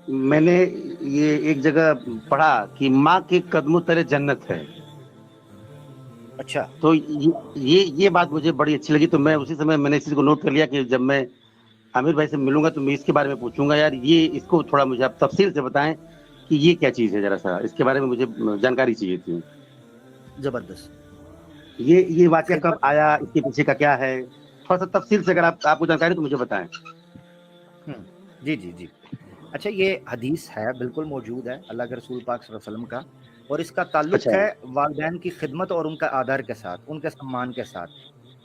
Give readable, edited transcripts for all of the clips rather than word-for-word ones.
میں نے یہ ایک جگہ پڑھا کہ ماں کے قدموں تلے جنت ہے. اچھا تو یہ بات مجھے بڑی اچھی لگی، تو میں اسی سمے میں نے اس چیز کو نوٹ کر لیا کہ جب میں عامر بھائی سے ملوں گا تو میں اس کے بارے میں پوچھوں گا. یار یہ اس کو تھوڑا مجھے آپ تفصیل سے بتائیں کہ یہ کیا چیز ہے، ذرا سا اس کے بارے میں مجھے جانکاری چاہیے تھی. زبردست. یہ واقعہ کب خدمت. آیا، اس کے پیچھے کا کیا ہے، تھوڑا سا تفصیل سے اگر آپ کو جانکاری تو مجھے بتائیں. جی جی جی. اچھا، یہ حدیث ہے، بالکل موجود ہے اللہ کے رسول پاک صلی اللہ علیہ وسلم کا، اور اس کا تعلق اچھا ہے والدین کی خدمت اور ان کا آدر کے ساتھ، ان کے سمان کے ساتھ،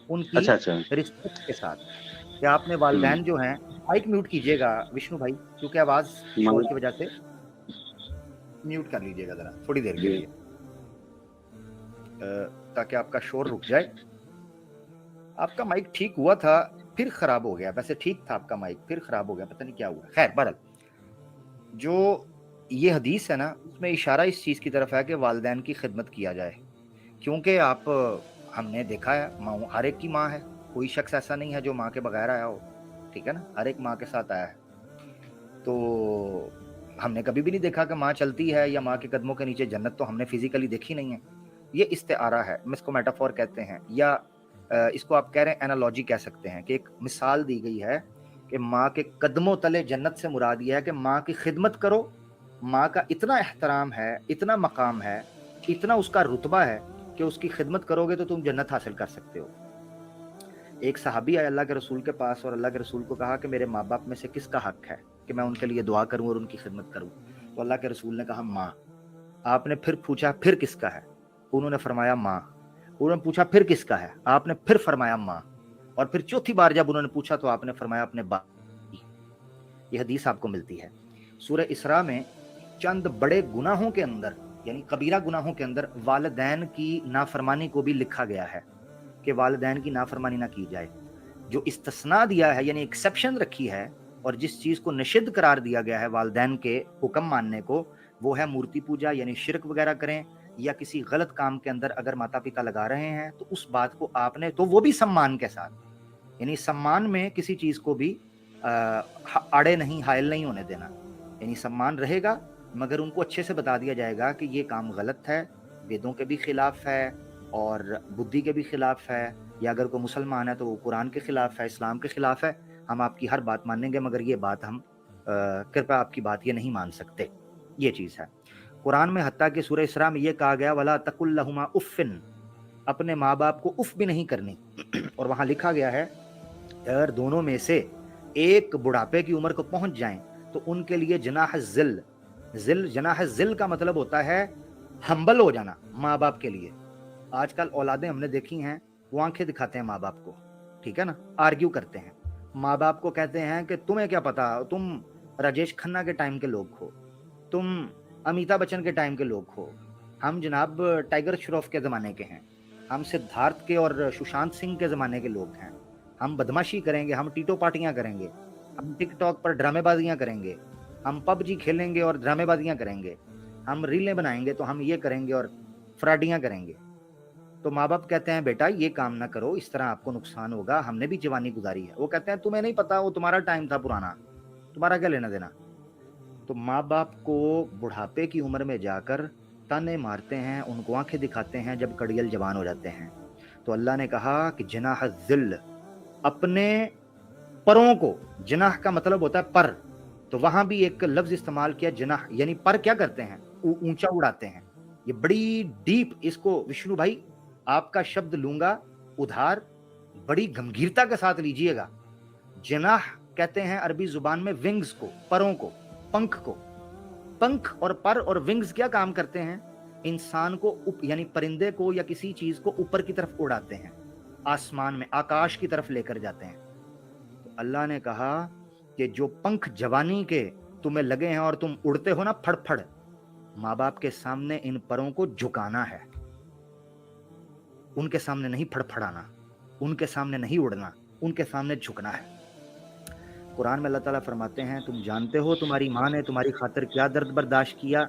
ان کی اچھا اچھا. رسپیکٹ کے ساتھ. کہ آپ نے والدین جو ہیں، مائک میوٹ کیجئے گا وشنو بھائی، کیونکہ آواز شور کی وجہ سے میوٹ کر لیجئے گا ذرا تھوڑی دیر کے جی لیے، تاکہ آپ کا شور رک جائے. آپ کا مائک ٹھیک ہوا تھا پھر خراب ہو گیا، ویسے ٹھیک تھا آپ کا مائک پھر خراب ہو گیا، پتہ نہیں کیا ہوا. خیر بہرحال، جو یہ حدیث ہے نا، اس میں اشارہ اس چیز کی طرف ہے کہ والدین کی خدمت کیا جائے، کیونکہ ہم نے دیکھا ہے ہر ایک کی ماں ہے، کوئی شخص ایسا نہیں ہے جو ماں کے بغیر آیا ہو، ٹھیک ہے نا، ہر ایک ماں کے ساتھ آیا ہے. تو ہم نے کبھی بھی نہیں دیکھا کہ ماں چلتی ہے یا ماں کے قدموں کے نیچے جنت، تو ہم نے فزیکلی دیکھی نہیں ہے. یہ استعارہ ہے، ہم اس کو میٹافور کہتے ہیں، یا اس کو آپ کہہ رہے ہیں اینالوجی کہہ سکتے ہیں، کہ ایک مثال دی گئی ہے کہ ماں کے قدموں تلے جنت سے مراد یہ ہے کہ ماں کی خدمت کرو. ماں کا اتنا احترام ہے، اتنا مقام ہے، اتنا اس کا رتبہ ہے کہ اس کی خدمت کرو گے تو تم جنت حاصل کر سکتے ہو. ایک صحابی آئے اللہ کے رسول کے پاس اور اللہ کے رسول کو کہا کہ میرے ماں باپ میں سے کس کا حق ہے کہ میں ان کے لیے دعا کروں اور ان کی خدمت کروں. تو اللہ کے رسول نے کہا ماں. آپ نے پھر پوچھا پھر کس کا ہے؟ انہوں نے فرمایا ماں. انہوں نے پوچھا پھر کس کا ہے؟ آپ نے پھر فرمایا ماں. اور پھر چوتھی بار جب انہوں نے پوچھا تو آپ نے فرمایا اپنے باپ. یہ حدیث آپ کو ملتی ہے سورہ اسراء میں. چند بڑے گناہوں کے اندر، یعنی کبیرہ گناہوں کے اندر، والدین کی نافرمانی کو بھی لکھا گیا ہے کہ والدین کی نافرمانی نہ کی جائے. جو استثناء دیا ہے، یعنی ایکسیپشن رکھی ہے، اور جس چیز کو نشد قرار دیا گیا ہے والدین کے حکم ماننے کو، وہ ہے مورتی پوجا، یعنی شرک وغیرہ کریں، یا کسی غلط کام کے اندر اگر ماتا پتا لگا رہے ہیں تو اس بات کو آپ نے، تو وہ بھی سمان کے ساتھ، یعنی سمان میں کسی چیز کو بھی آڑے نہیں، حائل نہیں ہونے دینا. یعنی سمان رہے گا، مگر ان کو اچھے سے بتا دیا جائے گا کہ یہ کام غلط ہے، ویدوں کے بھی خلاف ہے اور بدھی کے بھی خلاف ہے، یا اگر کوئی مسلمان ہے تو وہ قرآن کے خلاف ہے، اسلام کے خلاف ہے. ہم آپ کی ہر بات مانیں گے، مگر یہ بات ہم کرپیا آپ کی بات یہ نہیں مان سکتے. یہ چیز ہے قرآن میں. حتیٰ کہ سورہ اسراء میں یہ کہا گیا وَلَا تَقُلْ لَهُمَا اُفٍّ، اپنے ماں باپ کو اف بھی نہیں کرنی. اور وہاں لکھا گیا ہے اگر دونوں میں سے ایک بڑھاپے کی عمر کو پہنچ جائیں تو ان کے لیے جناح الذل، جناح الذل کا مطلب ہوتا ہے ہمبل ہو جانا ماں باپ کے لیے. آج کل اولادیں ہم نے دیکھی ہیں، وہ آنکھیں دکھاتے ہیں ماں باپ کو، ٹھیک ہے نا، آرگیو کرتے ہیں. ماں باپ کو کہتے ہیں کہ تمہیں کیا پتا، تم راجیش کھنہ کے ٹائم کے لوگ ہو، تم امیتابھ بچن کے ٹائم کے لوگ ہو، ہم جناب ٹائیگر شروف کے زمانے کے ہیں، ہم سدھارتھ کے اور سشانت سنگھ کے زمانے کے لوگ ہیں. ہم بدماشی کریں گے، ہم ٹیٹو پارٹیاں کریں گے، ہم ٹک ٹاک پر ڈرامے بازیاں کریں گے، ہم پب جی کھیلیں گے اور ڈرامے بازیاں کریں گے، ہم ریلیں بنائیں گے تو ہم یہ کریں گے اور فراڈیاں کریں گے. تو ماں باپ کہتے ہیں بیٹا یہ کام نہ کرو، اس طرح آپ کو نقصان ہوگا، ہم نے بھی جوانی گزاری ہے. وہ کہتے ہیں تمہیں نہیں پتا، وہ تمہارا ٹائم تھا پرانا، تمہارا کیا لینا دینا. تو ماں باپ کو بڑھاپے کی عمر میں جا کر تانے مارتے ہیں، ان کو آنکھیں دکھاتے ہیں جب کڑیل جوان ہو جاتے ہیں. تو اللہ نے کہا کہ جناح الذل، اپنے پروں کو، جناح کا مطلب ہوتا ہے پر، تو وہاں بھی ایک لفظ استعمال کیا جناح، یعنی پر کیا کرتے ہیں، اونچا اڑاتے ہیں. یہ بڑی ڈیپ، اس کو وشنو بھائی آپ کا شبد لوں گا ادھار، بڑی گمبھیرتا کے ساتھ لیجئے گا. جناح کہتے ہیں عربی زبان میں ونگز کو، پروں کو، پنکھ کو. پنکھ اور پر اور ونگز کیا کام کرتے ہیں؟ انسان کو یعنی پرندے کو یا کسی چیز کو اوپر کی طرف اڑاتے ہیں، آسمان میں، آکاش کی طرف لے کر جاتے ہیں. تو اللہ نے کہا کہ جو پنکھ جوانی کے تمہیں لگے ہیں اور تم اڑتے ہو نا پھڑ پھڑ، ماں باپ کے سامنے ان پروں کو جھکانا ہے، ان کے سامنے نہیں پھڑ پھڑانا، ان کے سامنے نہیں اڑنا، ان کے سامنے جھکنا ہے. قرآن میں اللہ تعالیٰ فرماتے ہیں تم جانتے ہو تمہاری ماں نے تمہاری خاطر کیا درد برداشت کیا.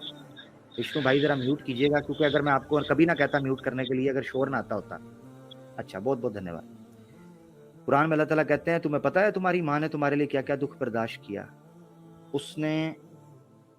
وشنو بھائی ذرا میوٹ کیجیے گا، کیونکہ اگر میں آپ کو کبھی نہ کہتا میوٹ کرنے کے لیے اگر شور نہ آتا ہوتا. اچھا، بہت بہت دھنیہ واد. قرآن میں اللہ تعالیٰ کہتے ہیں تمہیں پتا ہے تمہاری ماں نے تمہارے لیے کیا کیا دکھ برداشت کیا. اس نے